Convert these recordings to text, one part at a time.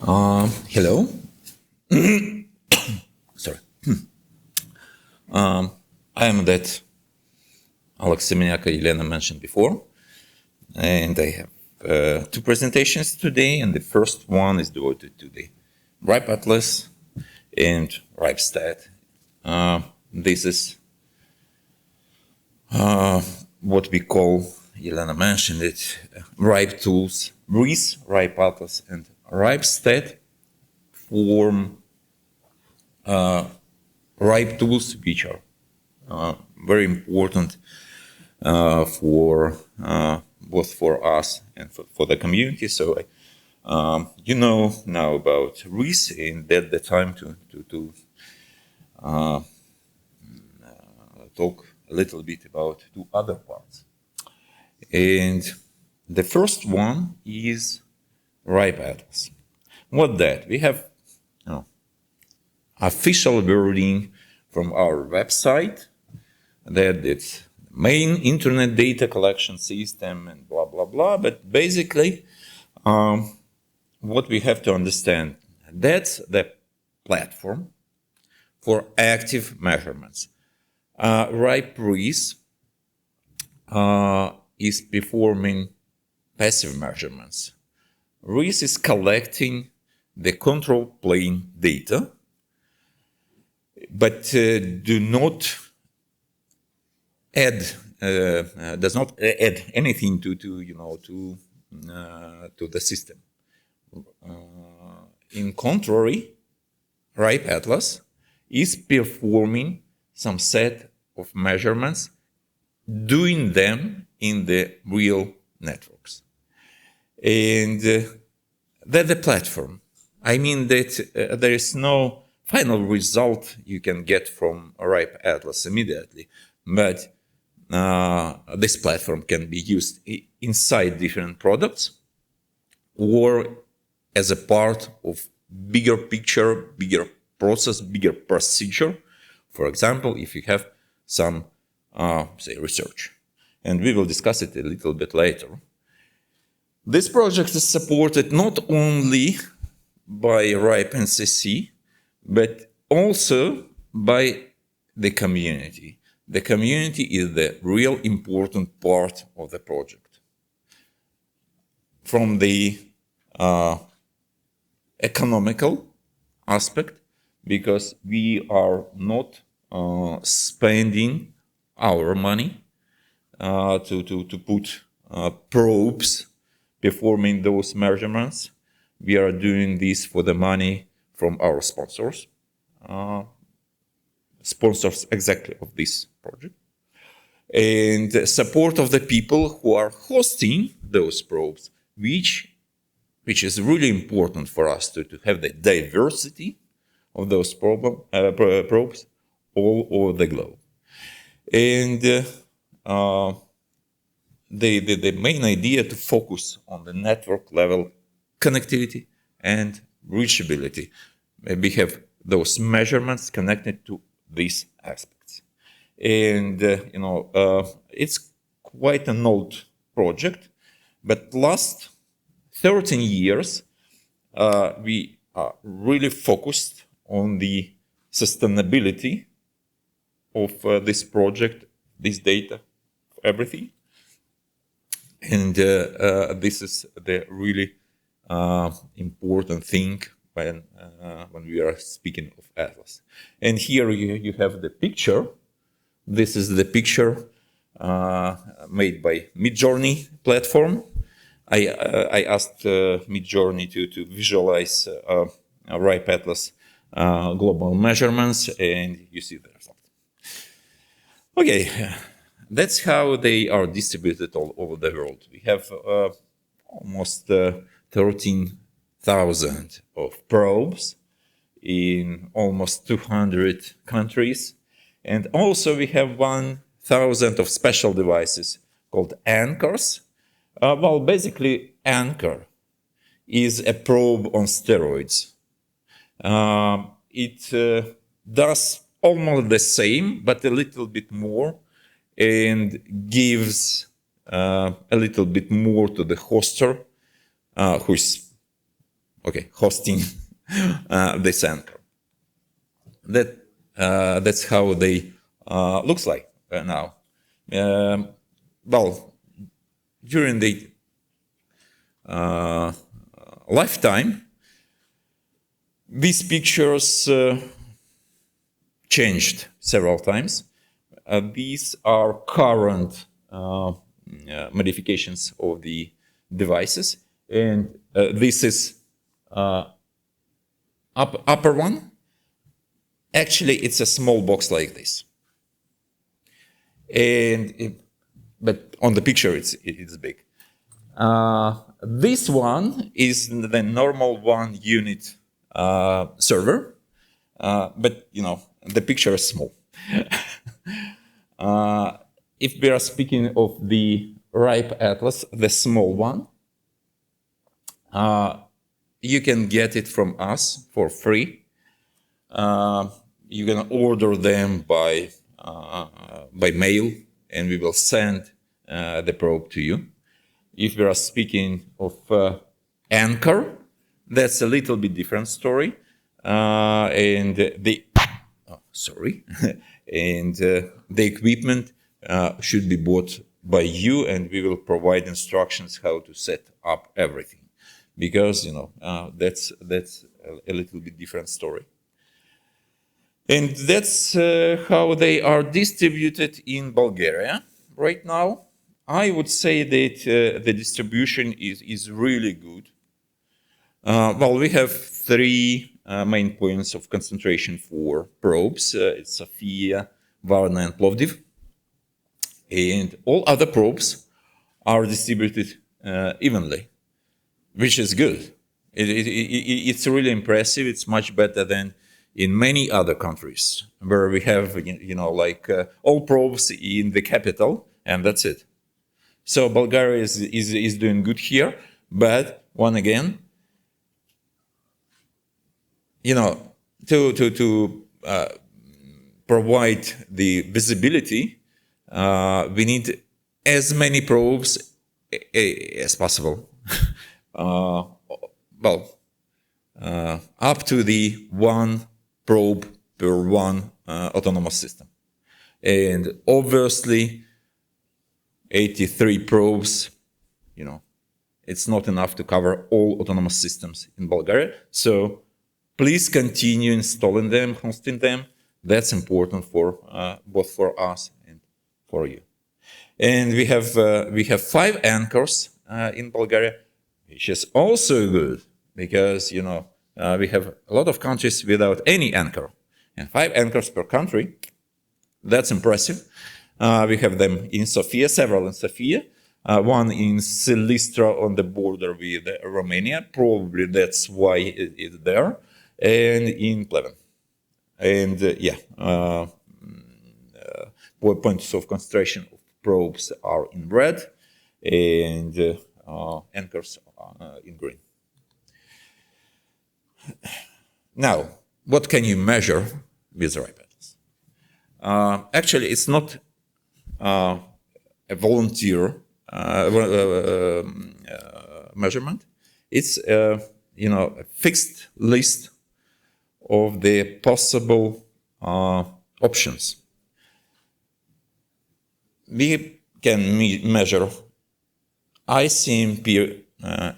Hello. Sorry. I am that Alex Semenyaka Elena mentioned before, and I have two presentations today, and the first one is devoted to the RIPE Atlas and RIPEstat. This is what we call, Elena mentioned it, RIPE tools. RIS, RIPE Atlas, and RIPEstat form RIPE tools, which are very important for both for us and for the community. So you know now about RIS, and at the time to talk a little bit about two other parts. And the first one is RIPE Atlas. What that? We have official wording from our website that it's main internet data collection system and blah, blah, blah. But basically, what we have to understand, that's the platform for active measurements. RIPE-RIS is performing passive measurements. RIS is collecting the control plane data, but does not add anything to the system. In contrary, RIPE Atlas is performing some set of measurements, doing them in the real networks. And that's the platform. I mean that there is no final result you can get from RIPE Atlas immediately, but this platform can be used inside different products or as a part of bigger picture, bigger process, bigger procedure. For example, if you have some, say, research, and we will discuss it a little bit later. This project is supported not only by RIPE NCC, but also by the community. The community is the real important part of the project. From the economical aspect, because we are not spending our money to put probes performing those measurements. We are doing this for the money from our sponsors, sponsors exactly of this project, and support of the people who are hosting those probes, which is really important for us to have the diversity of those probes all over the globe. And the main idea to focus on the network level connectivity and reachability. We have those measurements connected to these aspects. And, it's quite an old project, but last 13 years, we are really focused on the sustainability of this project, this data, everything. And this is the really important thing when we are speaking of Atlas. And here you have the picture. This is the picture made by Midjourney platform. I asked Midjourney to visualize RIPE Atlas global measurements, and you see the result. Okay, that's how they are distributed all over the world. We have almost 13,000 of probes in almost 200 countries. And also we have 1,000 of special devices called anchors. Well, basically, anchor is a probe on steroids. It does almost the same, but a little bit more, and gives a little bit more to the hoster, who is hosting this anchor. That's how they looks like now. Well, during the lifetime, these pictures changed several times. These are current modifications of the devices, and this is upper one. Actually, it's a small box like this, but on the picture it's big. This one is the normal 1 unit server, but the picture is small. If we are speaking of the RIPE Atlas, the small one, you can get it from us for free. You can order them by mail, and we will send the probe to you. If we are speaking of Anchor, that's a little bit different story, and the equipment should be bought by you, and we will provide instructions how to set up everything, because that's a little bit different story. And that's how they are distributed in Bulgaria right now. I would say that the distribution is really good. Well, we have 3 main points of concentration for probes. It's Sofia, Varna, and Plovdiv. And all other probes are distributed evenly, which is good. It's really impressive. It's much better than in many other countries where we have, all probes in the capital, and that's it. So Bulgaria is doing good here, but one again, to provide the visibility, we need as many probes as possible. Up to the 1 probe per 1 autonomous system. And obviously, 83 probes, it's not enough to cover all autonomous systems in Bulgaria. So please continue installing them, hosting them. That's important for both for us and for you. And we have 5 anchors in Bulgaria, which is also good, because we have a lot of countries without any anchor, and 5 anchors per country. That's impressive. We have them in Sofia, several in Sofia, 1 in Silistra on the border with Romania. Probably that's why it's there, and in Pleven. And points of concentration of probes are in red, and anchors in green. Now, what can you measure with RIPEstat? Actually, it's not a volunteer measurement. It's a fixed list of the possible options. We can measure ICMP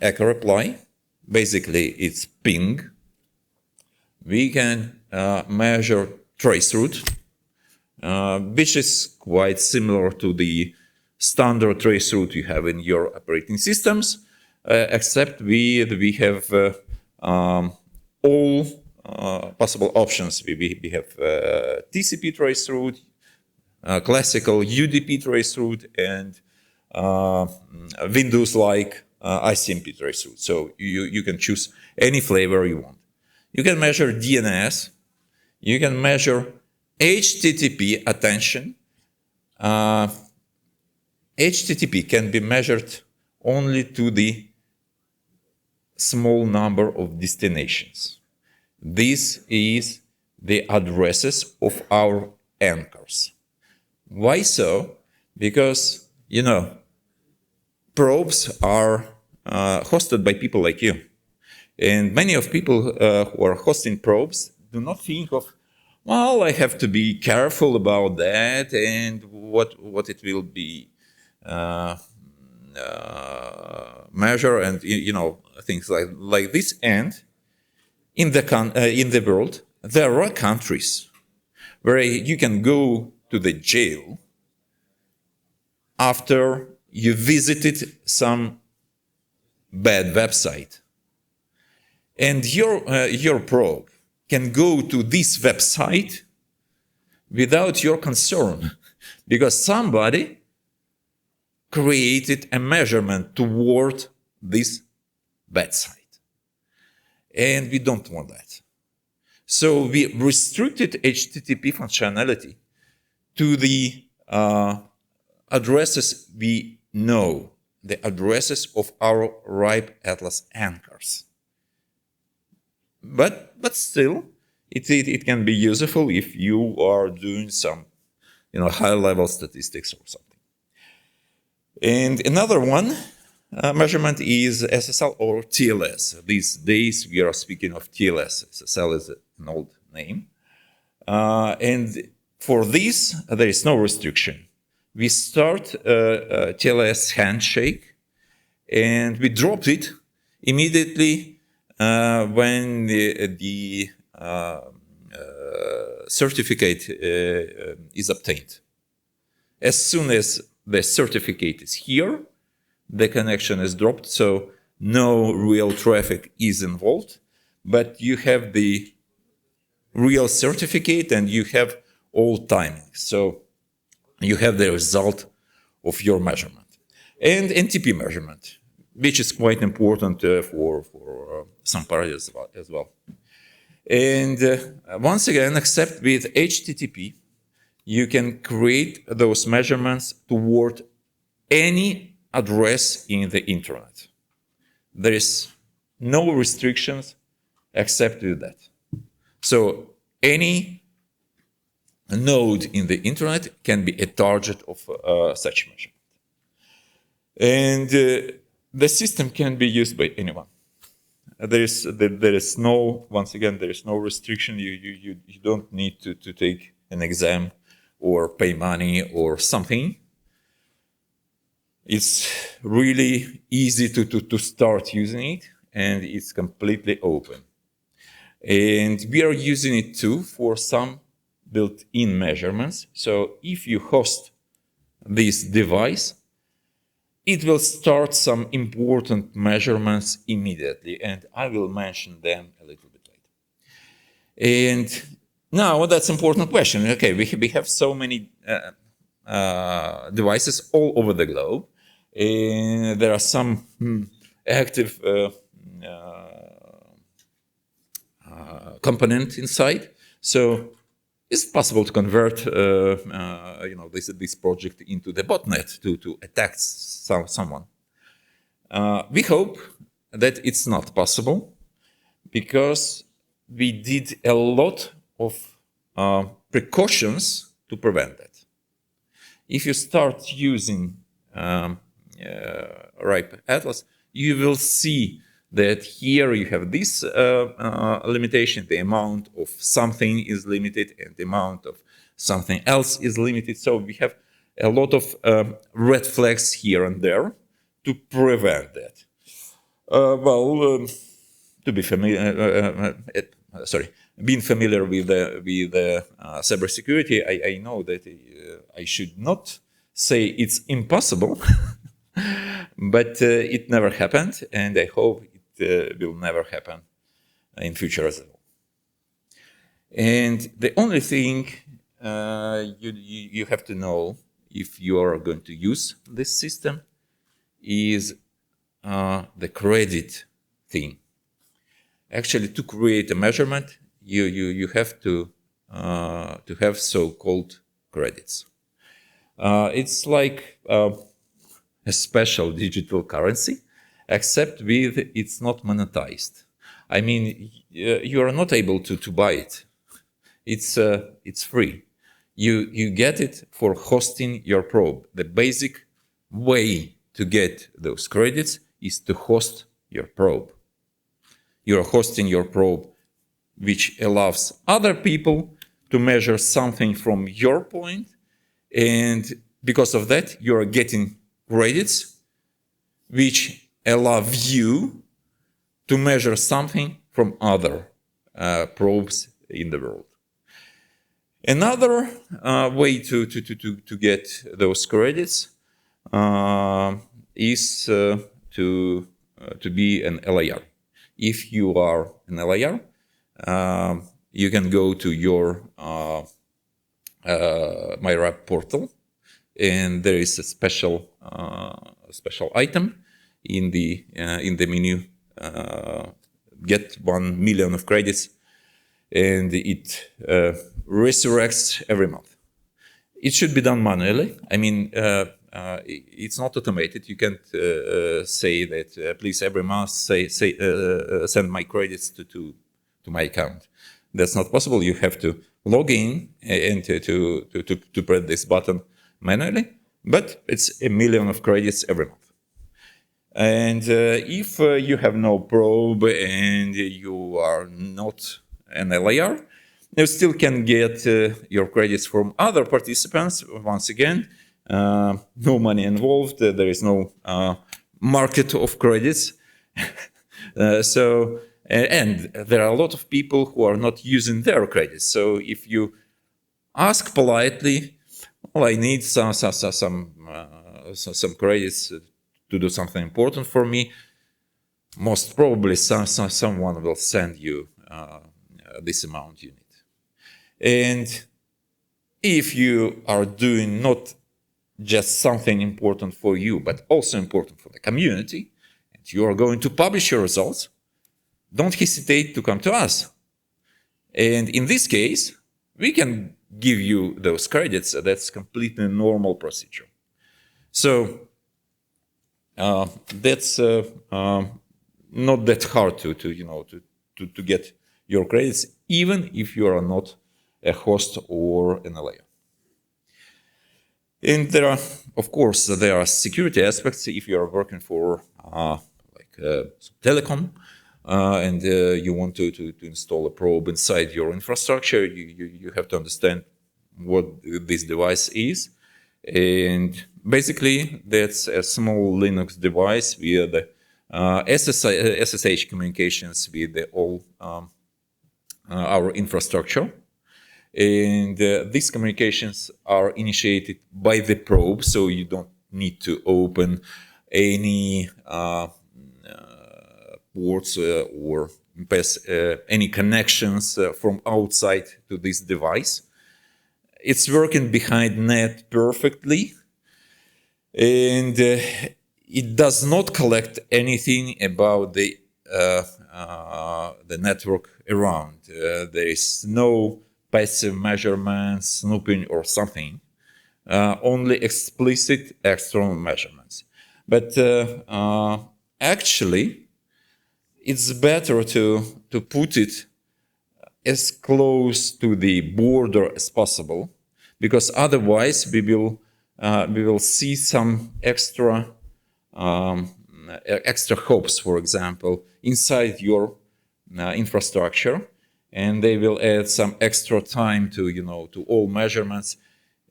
echo reply. Basically, it's ping. We can measure traceroute, which is quite similar to the standard traceroute you have in your operating systems, except we have all possible options. We have TCP traceroute, classical UDP traceroute, and Windows-like ICMP traceroute. So you can choose any flavor you want. You can measure DNS. You can measure HTTP attention. HTTP can be measured only to the small number of destinations. This is the addresses of our anchors. Why so? Because, probes are hosted by people like you. And many of people who are hosting probes do not think of, well, I have to be careful about that and what it will be measure and things like this. And in the world, there are countries where you can go to the jail after you visited some bad website, and your probe can go to this website without your concern, because somebody created a measurement toward this bad site. And we don't want that. So we restricted HTTP functionality to the addresses we know, the addresses of our RIPEstat anchors. But still, it can be useful if you are doing some high-level statistics or something. And another one measurement is SSL or TLS. These days we are speaking of TLS. SSL is an old name. And for this, there is no restriction. We start TLS handshake, and we dropped it immediately when the certificate is obtained. As soon as the certificate is here, the connection is dropped, so no real traffic is involved, but you have the real certificate and you have all timing. So you have the result of your measurement. And NTP measurement, which is quite important for some parties as well. And once again, except with HTTP, you can create those measurements toward any address in the internet. There is no restrictions except with that. So any node in the internet can be a target of such measurement. And the system can be used by anyone. There is no, once again, there is no restriction. You don't need to take an exam or pay money or something. It's really easy to start using it, and it's completely open. And we are using it too for some built-in measurements. So if you host this device, it will start some important measurements immediately, and I will mention them a little bit later. And now that's an important question. Okay, we have so many devices all over the globe, and there are some active component inside. So it's possible to convert this project into the botnet to attack someone. We hope that it's not possible, because we did a lot of precautions to prevent that. If you start using RIPEstat, you will see that here you have this limitation, the amount of something is limited and the amount of something else is limited. So we have a lot of red flags here and there to prevent that. To be familiar, being familiar with cybersecurity, I know that I should not say it's impossible, but it never happened, and I hope it will never happen in future as well. And the only thing you have to know if you are going to use this system is the credit thing. Actually, to create a measurement, you have to have so-called credits. It's like a special digital currency, except with it's not monetized. I mean, you are not able to buy it. It's free. You get it for hosting your probe. The basic way to get those credits is to host your probe. you're hosting your probe, which allows other people to measure something from your point. And because of that, you're getting credits, which allow you to measure something from other probes in the world. Another way to get those credits is to be an LIR. If you are an LIR, you can go to your MyRIPE portal, and there is a special item in the menu. Get 1 million of credits, and it resurrects every month. It should be done manually. I mean, it's not automated. You can't say that please every month send my credits to my account. That's not possible. You have to log in and to press this button manually. But it's 1 million of credits every month. And if you have no probe and you are not an LIR, you still can get your credits from other participants. Once again, no money involved. There is no market of credits. And there are a lot of people who are not using their credits. So if you ask politely, well, I need some credits to do something important for me, most probably someone will send you this amount you need. And if you are doing not just something important for you, but also important for the community, and you are going to publish your results, don't hesitate to come to us. And in this case, we can give you those credits. That's completely normal procedure. So that's not that hard to get your credits, even if you are not a host or an LIR. And there are, of course, there are security aspects. If you are working for telecom and you want to install a probe inside your infrastructure, you have to understand what this device is. And basically, that's a small Linux device with the SSH communications with all our infrastructure. And these communications are initiated by the probe, so you don't need to open any ports or pass any connections from outside to this device. It's working behind net perfectly, and it does not collect anything about the network around. There is no passive measurements, snooping, or something. Only explicit external measurements. But actually, it's better to put it as close to the border as possible, because otherwise we will see some extra hops, for example, inside your infrastructure, and they will add some extra time to to all measurements.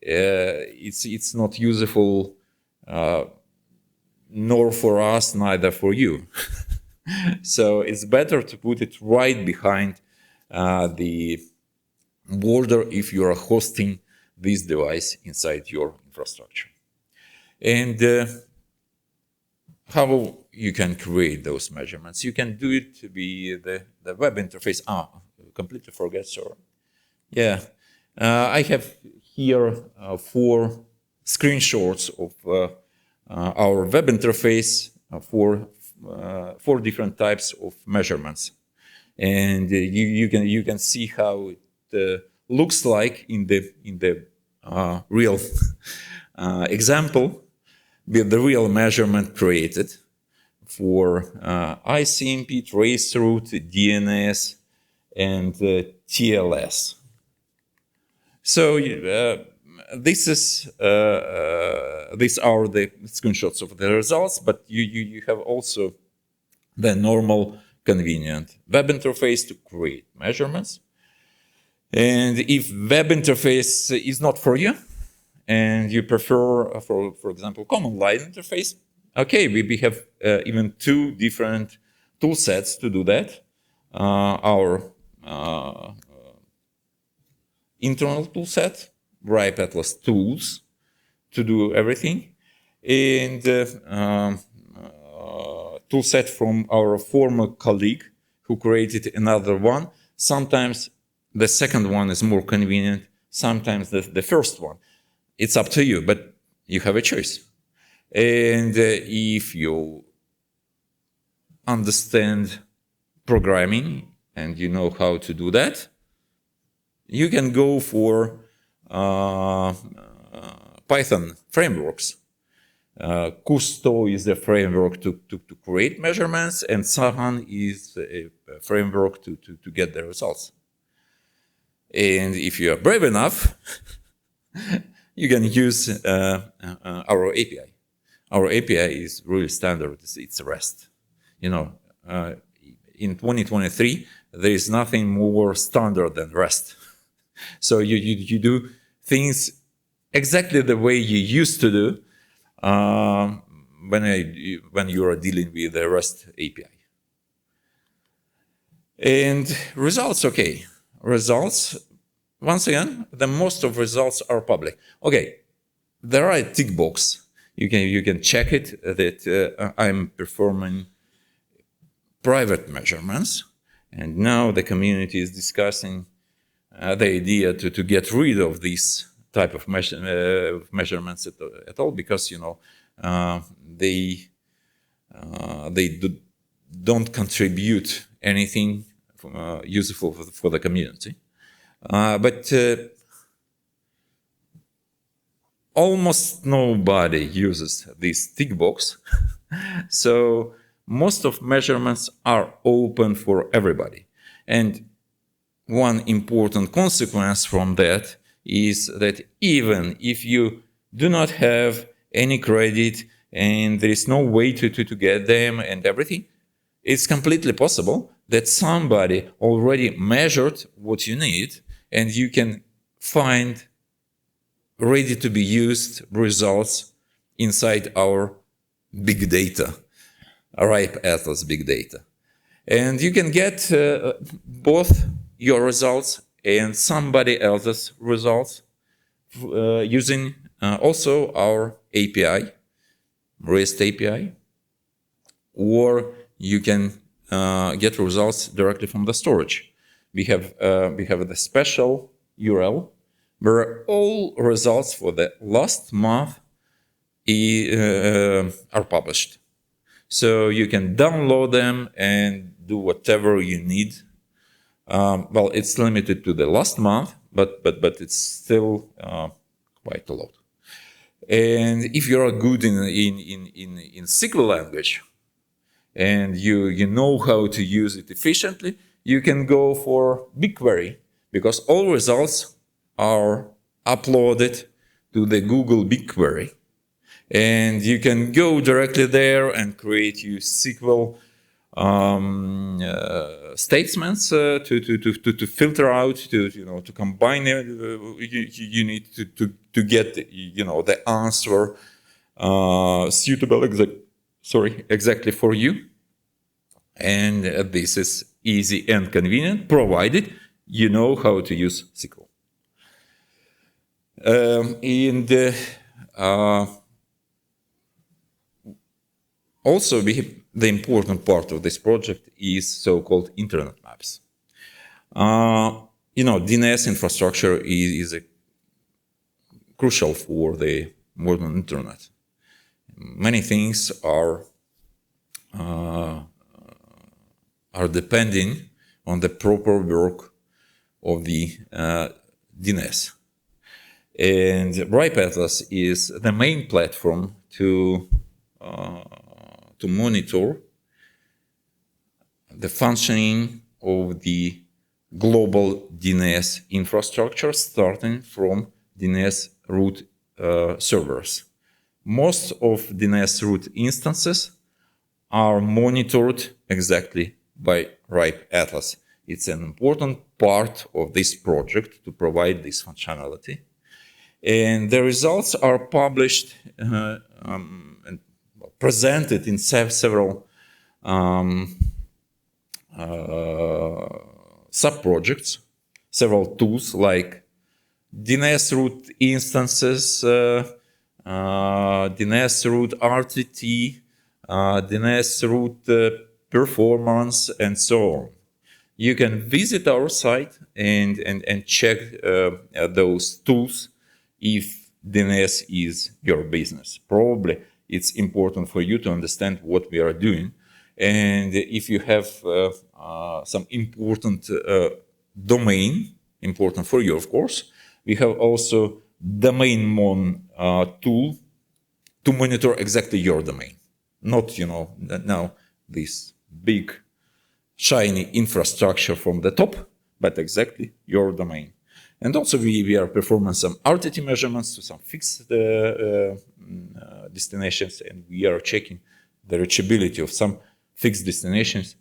It's not useful nor for us, neither for you. So it's better to put it right behind the border if you are hosting this device inside your infrastructure. And how you can create those measurements? You can do it with the web interface. Completely forget, sorry. Yeah, I have here 4 screenshots of our web interface for 4 different types of measurements, and you can see how it looks like in the real example with the real measurement created for ICMP, traceroute, DNS, and TLS. So these are the screenshots of the results, but you have also the normal convenient web interface to create measurements. And if web interface is not for you, and you prefer, for example, command line interface, okay, we have even two different tool sets to do that. Our internal tool set, RIPEstat tools, to do everything, and tool set from our former colleague who created another one. Sometimes the second one is more convenient, sometimes the first one. It's up to you, but you have a choice. And if you understand programming and you know how to do that, you can go for Python frameworks. Kusto is the framework to create measurements, and Sahan is a framework to get the results. And if you are brave enough, you can use our API. Our API is really standard. It's REST. You know, in 2023, there is nothing more standard than REST. So you do things exactly the way you used to do when you are dealing with the REST API. And results, okay. Results, once again, the most of results are public. Okay, there are a tick box. You can check it that I'm performing private measurements, and now the community is discussing the idea to get rid of this type of measurements at all, because they don't contribute anything useful for the community. But almost nobody uses this tick box. So most of measurements are open for everybody. And one important consequence from that is that even if you do not have any credit and there is no way to get them and everything, it's completely possible that somebody already measured what you need, and you can find ready to be used results inside our big data, RIPEstat big data. And you can get both your results and somebody else's results using also our API, REST API, or you can get results directly from the storage. We have the special URL where all results for the last month are published. So you can download them and do whatever you need. Well, it's limited to the last month, but it's still quite a lot. And if you are good in SQL language and you know how to use it efficiently, you can go for BigQuery, because all results are uploaded to the Google BigQuery. And you can go directly there and create your SQL statements to filter out, to combine it. You need to get the answer suitable exactly for you. And this is easy and convenient, provided you know how to use SQL. Also, the important part of this project is so-called internet maps. DNS infrastructure is crucial for the modern internet. Many things are depending on the proper work of the DNS. And RIPEstat is the main platform to monitor the functioning of the global DNS infrastructure, starting from DNS root servers. Most of DNS root instances are monitored exactly by RIPEstat. It's an important part of this project to provide this functionality. And the results are published and presented in several sub-projects, several tools like DNS root instances, DNS root RTT, DNS root performance, and so on. You can visit our site and check those tools if DNS is your business. Probably it's important for you to understand what we are doing. And if you have some important domain, important for you, of course, we have also domain tool to monitor exactly your domain. Not, now this big shiny infrastructure from the top, but exactly your domain. And also we are performing some RTT measurements to some fixed destinations, and we are checking the reachability of some fixed destinations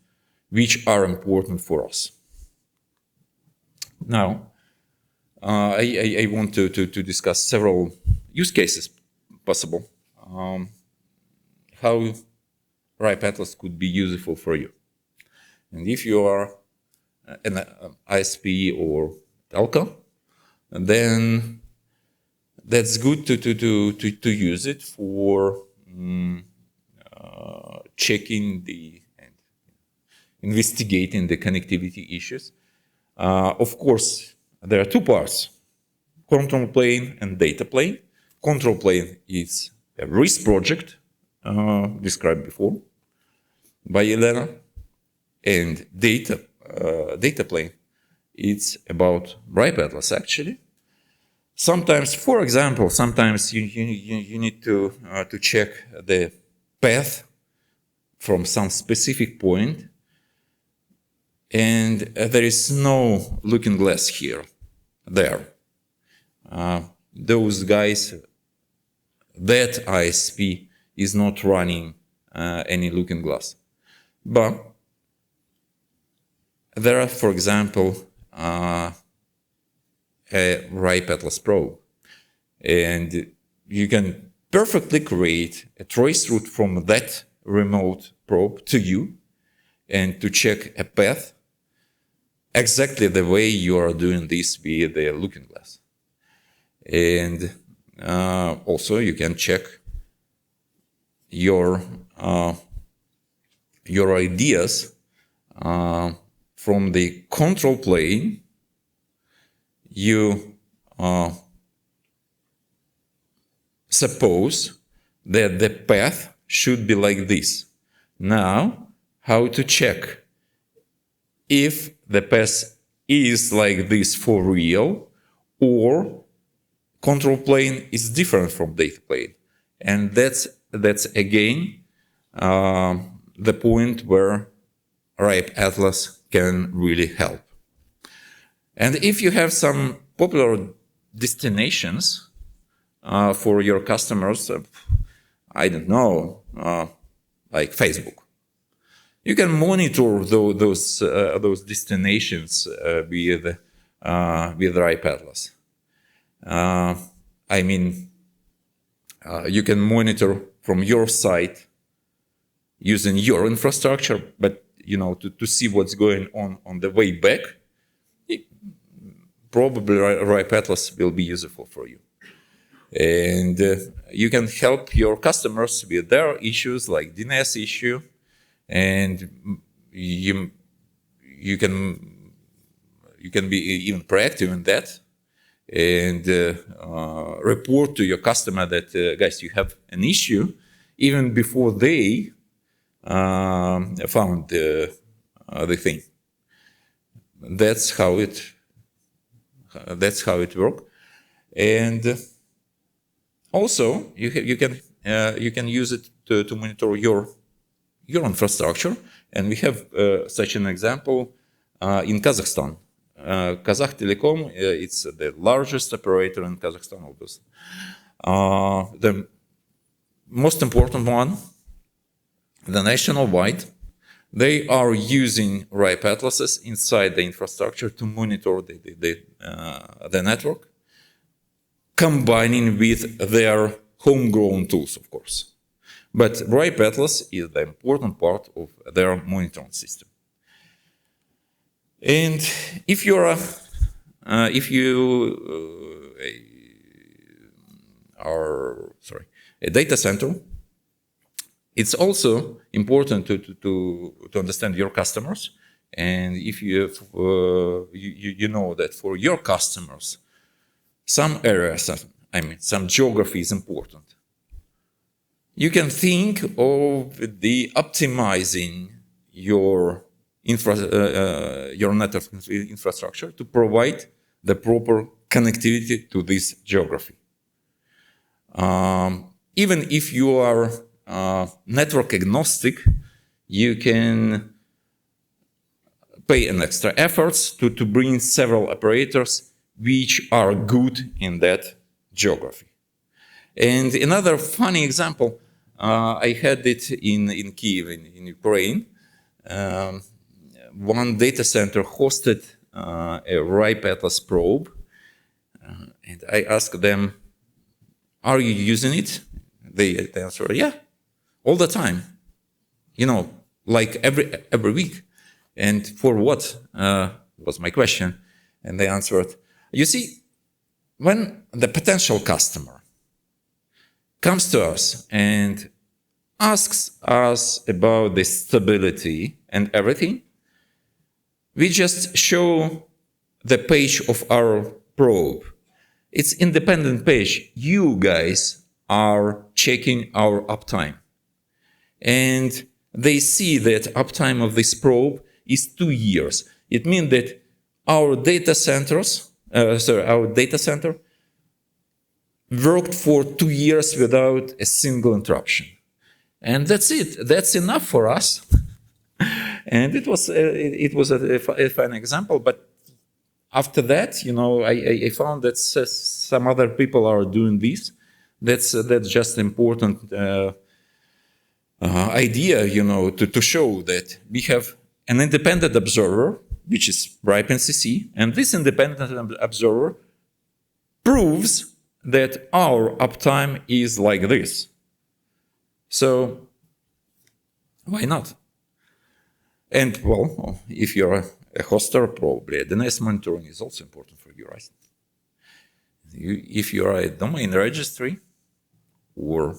which are important for us. Now, I want to discuss several use cases possible, how RIPEstat could be useful for you. And if you are an ISP or telco, then that's good to use it for checking and investigating the connectivity issues. Of course, there are two parts, control plane and data plane. Control plane is a RIS project described before by Elena, and data plane, it's about RIPEstat actually. Sometimes, for example, you need to check the path from some specific point, and there is no looking glass there. Those guys, that ISP is not running any looking glass. But there are, for example, a RIPEstat probe, and you can perfectly create a trace route from that remote probe to you and to check a path exactly the way you are doing this with the looking glass. And also you can check your ideas from the control plane. You suppose that the path should be like this. Now, how to check if the path is like this for real, or control plane is different from data plane? And that's again the point where RIPEstat can really help. And if you have some popular destinations for your customers, I don't know, like Facebook, you can monitor those destinations with RIPEstat. I mean, you can monitor from your site using your infrastructure, but to see what's going on the way back, probably RIPEstat will be useful for you. And you can help your customers with their issues like DNS issue, and you can be even proactive in that and report to your customer that guys, you have an issue even before they found the thing. That's how it works. And also you can use it to monitor your infrastructure. And we have such an example in Kazakhstan. Kazakh Telecom, it's the largest operator in Kazakhstan, obviously. The most important one, the nationwide, They are using RIPE atlases inside the infrastructure to monitor the network, combining with their homegrown tools, of course. But RIPE atlas is the important part of their monitoring system. And if you are a data center, it's also important to understand your customers. And if you know that for your customers, some areas, some geography is important. You can think of the optimizing your network infrastructure to provide the proper connectivity to this geography. Even if you are network agnostic, you can pay an extra efforts to bring several operators which are good in that geography. And another funny example, I had it in Kyiv, in Ukraine. One data center hosted a RIPE atlas probe, and I asked them, "Are you using it?" They answered, "Yeah, all the time. Like every week." And for what was my question? And they answered, "You see, when the potential customer comes to us and asks us about the stability and everything, we just show the page of our probe. It's independent page. You guys are checking our uptime. And they see that uptime of this probe is 2 years. It means that our data center worked for 2 years without a single interruption. And that's it. That's enough for us." And it was a fun example. But after that, I found that some other people are doing this. That's just important idea, to show that we have an independent observer, which is RIPE NCC, and this independent observer proves that our uptime is like this. So why not? And well, if you're a hoster, probably DNS monitoring is also important for you, right? If you are a domain registry or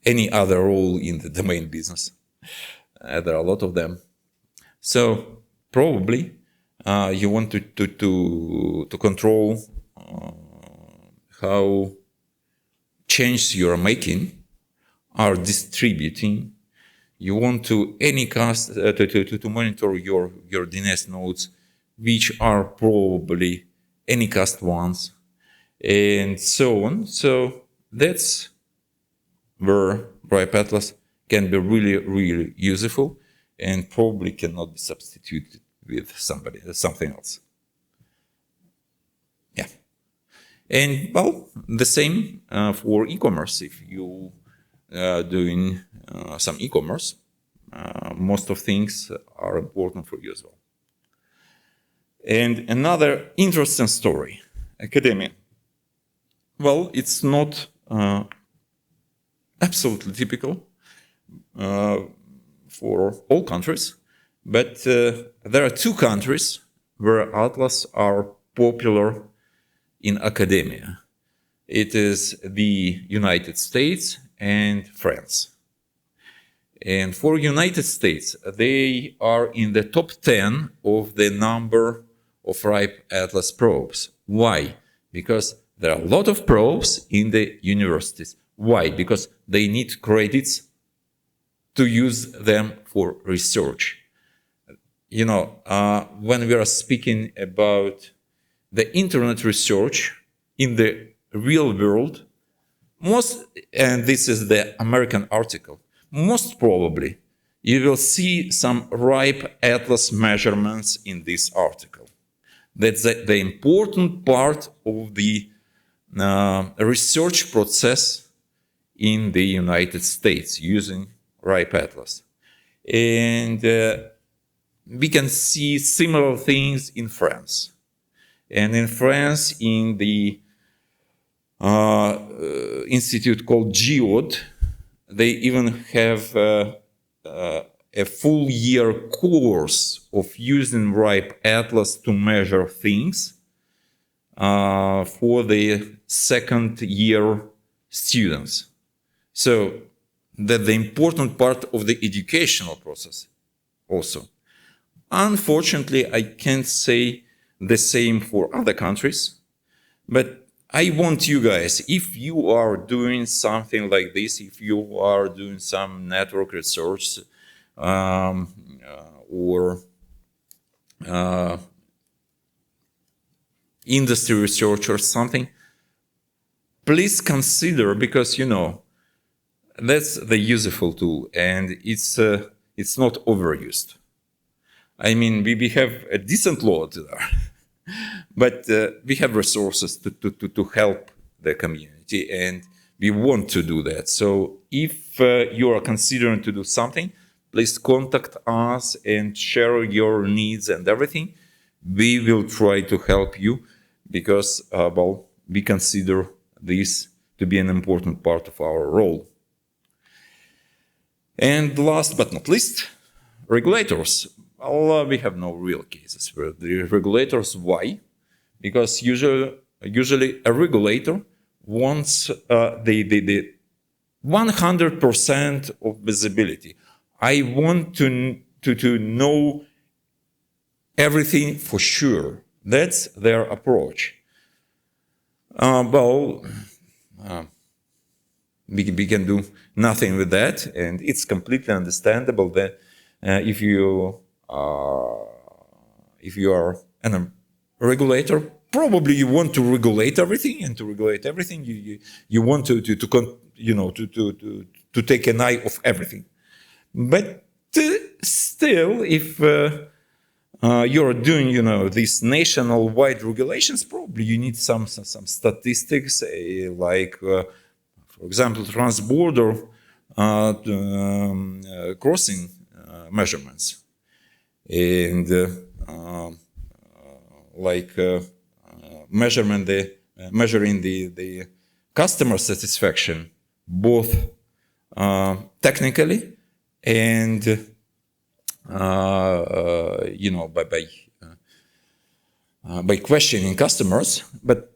any other role in the domain business, there are a lot of them. So probably you want to control how changes you are making are distributing. You want to monitor your DNS nodes, which are probably anycast ones, and so on. So that's where RIPE Atlas can be really, really useful, and probably cannot be substituted with something else. Yeah. And well, the same for e-commerce. If you doing some e-commerce, most of things are important for you as well. And another interesting story, academia. Well, it's not absolutely typical for all countries, but there are 2 countries where atlas are popular in academia. It is the United States and France. And for United States, they are in the top 10 of the number of RIPE atlas probes. Why? Because there are a lot of probes in the universities. Why? Because they need credits to use them for research. When we are speaking about the internet research in the real world, and this is the American article, most probably you will see some RIPE atlas measurements in this article. That's the important part of the research process in the United States using RIPEatlas. And we can see similar things in France. And in France, in the institute called GEOD, they even have a full year course of using RIPEatlas to measure things for the second year students. So that's the important part of the educational process also. Unfortunately, I can't say the same for other countries, but I want you guys, if you are doing something like this, if you are doing some network research or industry research or something, please consider, because that's the useful tool and it's not overused. I mean, we have a decent load there, but we have resources to help the community, and we want to do that. So if you are considering to do something, please contact us and share your needs and everything. We will try to help you because, we consider this to be an important part of our role. And last but not least, regulators. Well, we have no real cases for the regulators. Why? Because usually a regulator wants the 100% of visibility. I want to know everything for sure. That's their approach. We can do nothing with that, and it's completely understandable that if you are a regulator, probably you want to regulate everything, and to regulate everything, you want to take an eye of everything. But still, if you're doing, these national-wide regulations, probably you need some statistics, like, for example, trans-border crossing measurements, and measuring the customer satisfaction, both technically and by questioning customers, but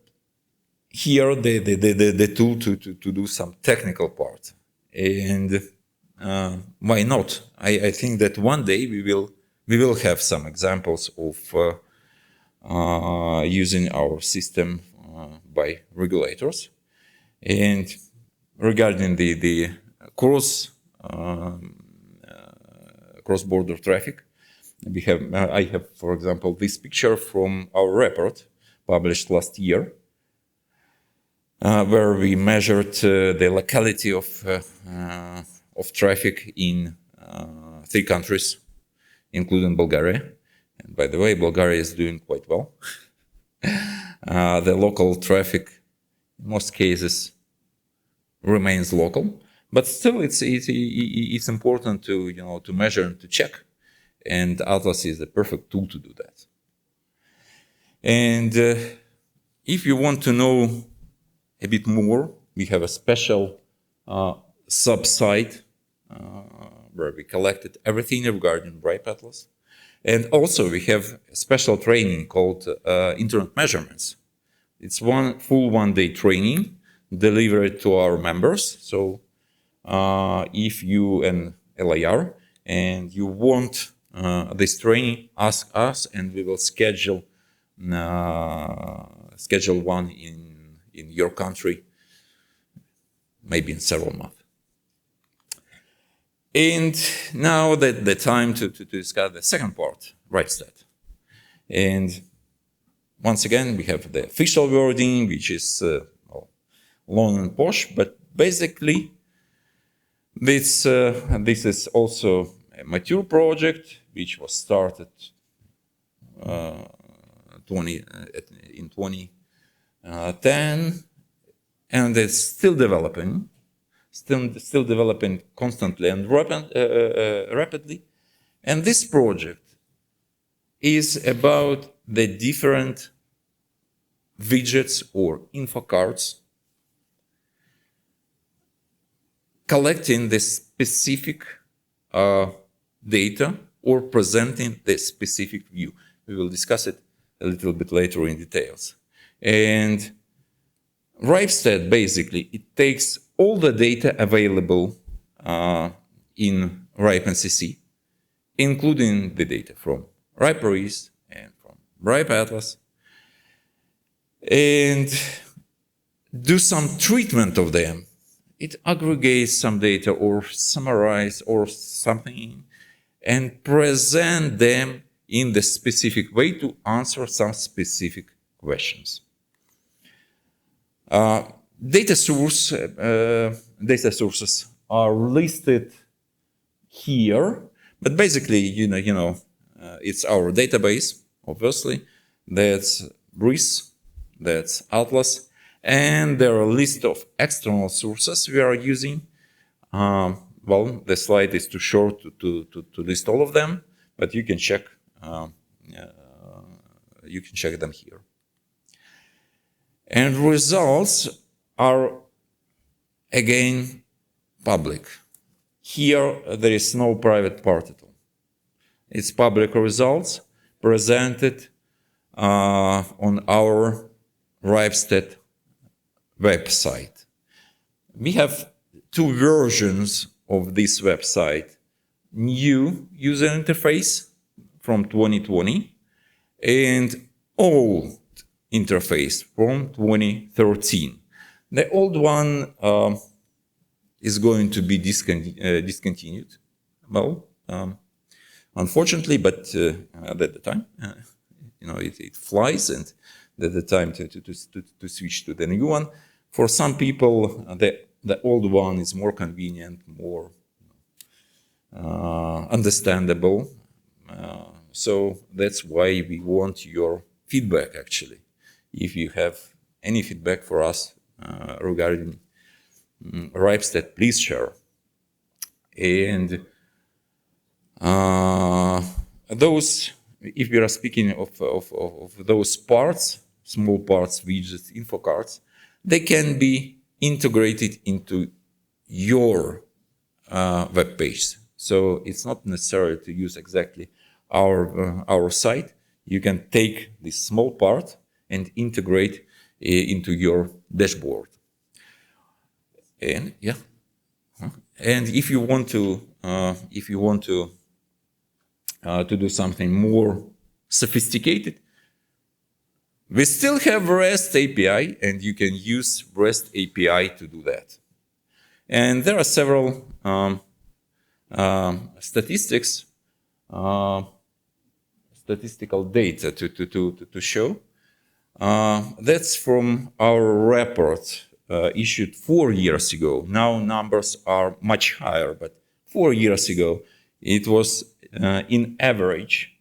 here the tool to do some technical part. And why not? I think that one day we will have some examples of using our system by regulators. And regarding the cross-border traffic, I have, for example, this picture from our report published last year, where we measured the locality of traffic in 3 countries, including Bulgaria. And by the way, Bulgaria is doing quite well. The local traffic, in most cases, remains local, but still, it's important to measure and to check. And Atlas is the perfect tool to do that. And if you want to know a bit more, we have a special sub-site where we collected everything regarding RIPEatlas. And also we have a special training called Internet Measurements. It's full one-day training delivered to our members. So if you an LIR and you want this training, ask us and we will schedule one in your country, maybe in several months. And now the time to discuss the second part, RIPEstat. And once again, we have the official wording, which is long and posh, but basically this is also a mature project which was started in 2010, and it's still developing. still developing constantly and rapidly. And this project is about the different widgets or info cards collecting the specific data or presenting the specific view. We will discuss it a little bit later in details. And RIPEstat, basically, it takes all the data available in RIPE NCC, including the data from RIPERIS and from RIPE Atlas, and do some treatment of them. It aggregates some data or summarize or something and present them in the specific way to answer some specific questions. Data sources are listed here, but basically, it's our database, obviously. That's RIS, that's Atlas, and there are a list of external sources we are using. Well, the slide is too short to list all of them, but you can check. You can check them here. And results are again public. Here there is no private part at all. It's public results presented on our RIPEstat website. We have two versions of this website. New user interface from 2020 and old interface from 2013. The old one is going to be discontinued. Well, unfortunately, but at the time, it flies, and at the time to switch to the new one. For some people, the old one is more convenient, more understandable. So that's why we want your feedback, actually. If you have any feedback for us regarding RIPEstat, please share. And those, if we are speaking of those parts, small parts, widgets, info cards, they can be integrated into your web page. So it's not necessary to use exactly our site. You can take this small part and integrate into your dashboard. And yeah, and if you want to do something more sophisticated, we still have REST API, and you can use REST API to do that. And there are several statistical data to show. That's from our report issued 4 years ago. Now numbers are much higher, but 4 years ago it was in average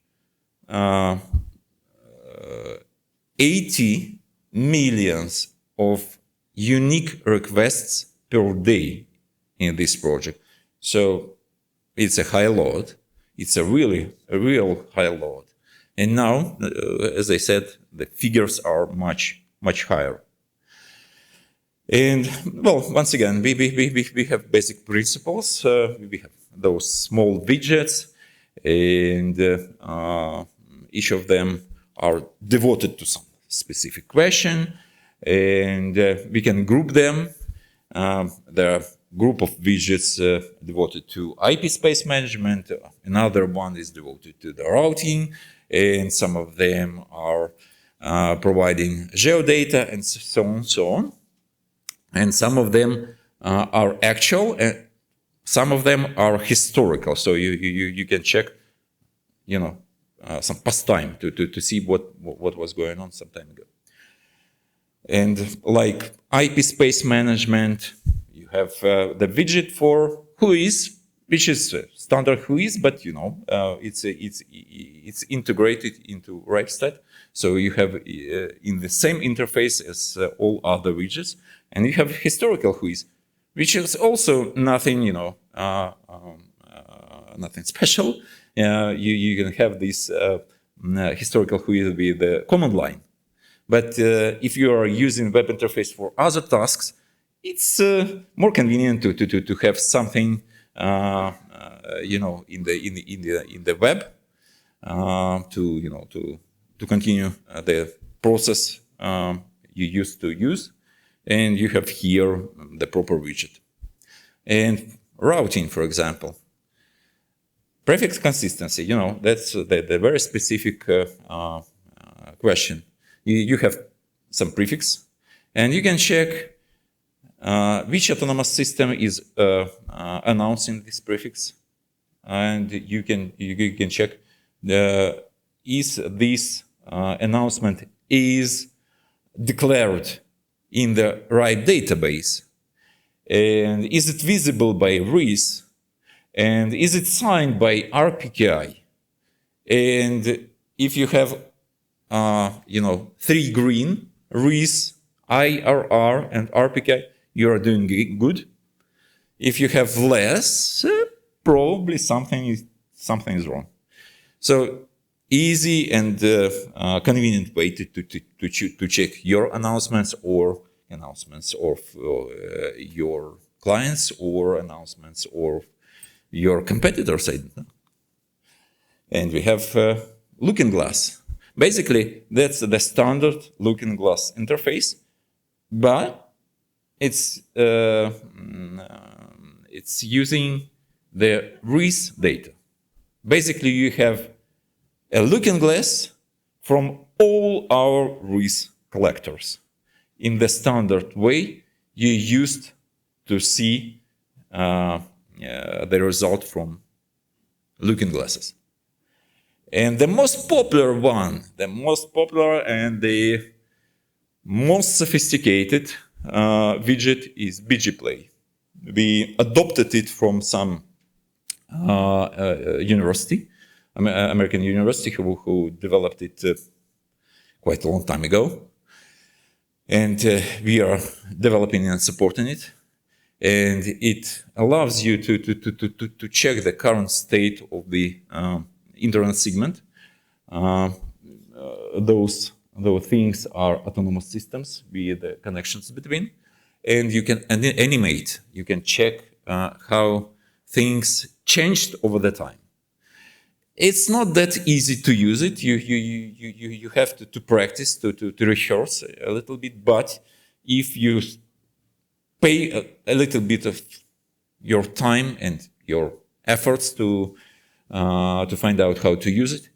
80 millions of unique requests per day in this project. So it's a high load. It's a real high load. And now, as I said, the figures are much higher. And well, once again, we have basic principles. We have those small widgets, and each of them are devoted to some specific question, and we can group them. There are group of widgets devoted to IP space management. Another one is devoted to the routing, and some of them are providing geodata, and so on. And some of them are actual, and some of them are historical. So you can check, some past time to see what was going on some time ago. And like IP space management, you have the widget for WHOIS, which is standard WHOIS, but it's integrated into RIPEstat. So you have in the same interface as all other widgets, and you have historical WHOIS, which is also nothing, nothing special. You can have this historical wheel with the command line. But if you are using web interface for other tasks, it's more convenient to have something, in the web to continue the process you used to use, and you have here the proper widget. And routing, for example, prefix consistency. That's the very specific question. You have some prefix, and you can check which autonomous system is announcing this prefix, and you can check is this announcement is declared in the right database, and is it visible by RIS, and is it signed by RPKI, and if you have 3 green, RIS, IRR, and RPKI, you are doing good. If you have less, probably something is wrong. So easy and convenient way to check your announcements or announcements of your clients or announcements of your competitors. And we have Looking Glass. Basically, that's the standard Looking Glass interface, but it's using the RIS data. Basically, you have a Looking Glass from all our RIS collectors in the standard way you used to see the result from Looking Glasses. And the most popular one, and the most sophisticated widget is BGPlay. We adopted it from some university, American university, who developed it quite a long time ago. And we are developing and supporting it. And it allows you to check the current state of the internet segment. Those things are autonomous systems with the connections between, and you can animate. You can check how things changed over the time. It's not that easy to use it. You have to practice, to rehearse a little bit. But if you pay a little bit of your time and your efforts to find out how to use it,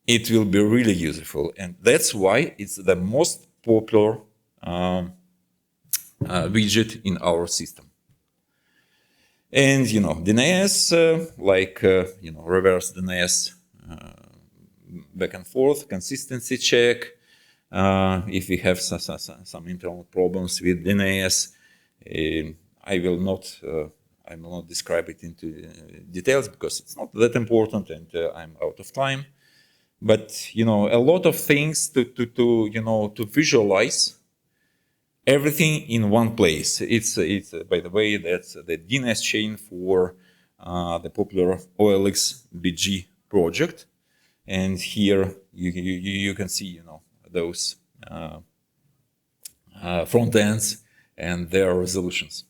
it will be really useful. And that's why it's the most popular widget in our system. And, DNS, reverse DNS, back and forth, consistency check. If we have some internal problems with DNS, I will not describe it into details because it's not that important and I'm out of time. But, a lot of things to visualize everything in one place. It's by the way, that's the DNS chain for the popular OLX BG project. And here you can see, those front ends and their resolutions.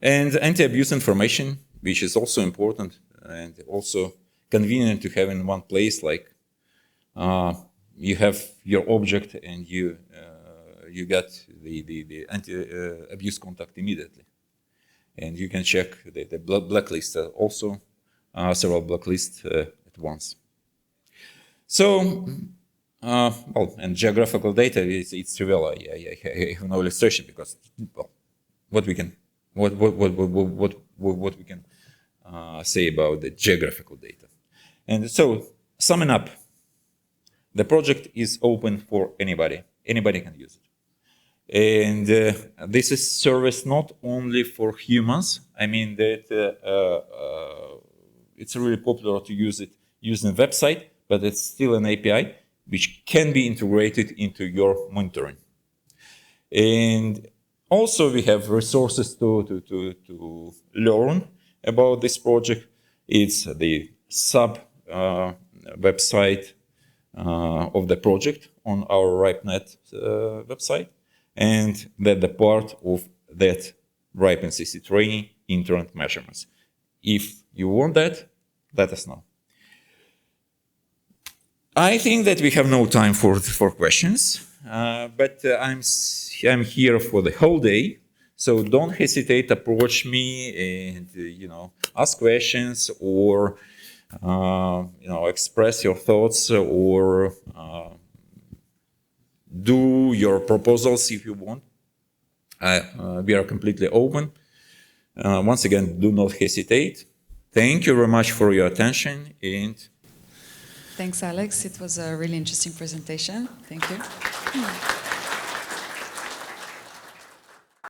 And anti-abuse information, which is also important and also convenient to have in one place, like you have your object and you get the anti-abuse contact immediately. And you can check the blacklist also, several blacklists at once. So, and geographical data, it's trivial. I have no illustration because, what we can say about the geographical data. And so, summing up, the project is open for anybody. Anybody can use it. And this is service not only for humans. I mean that it's really popular to use it using a website, but it's still an API which can be integrated into your monitoring. And Also, we have resources to learn about this project. It's the sub website of the project on our RIPEnet website, and that the part of that RIPE NCC training, internet measurements. If you want that, let us know. I think that we have no time for questions, but I'm here for the whole day, so don't hesitate to approach me and ask questions or express your thoughts or do your proposals if you want. We are completely open. Once again, do not hesitate. Thank you very much for your attention. And thanks, Alex. It was a really interesting presentation. Thank you.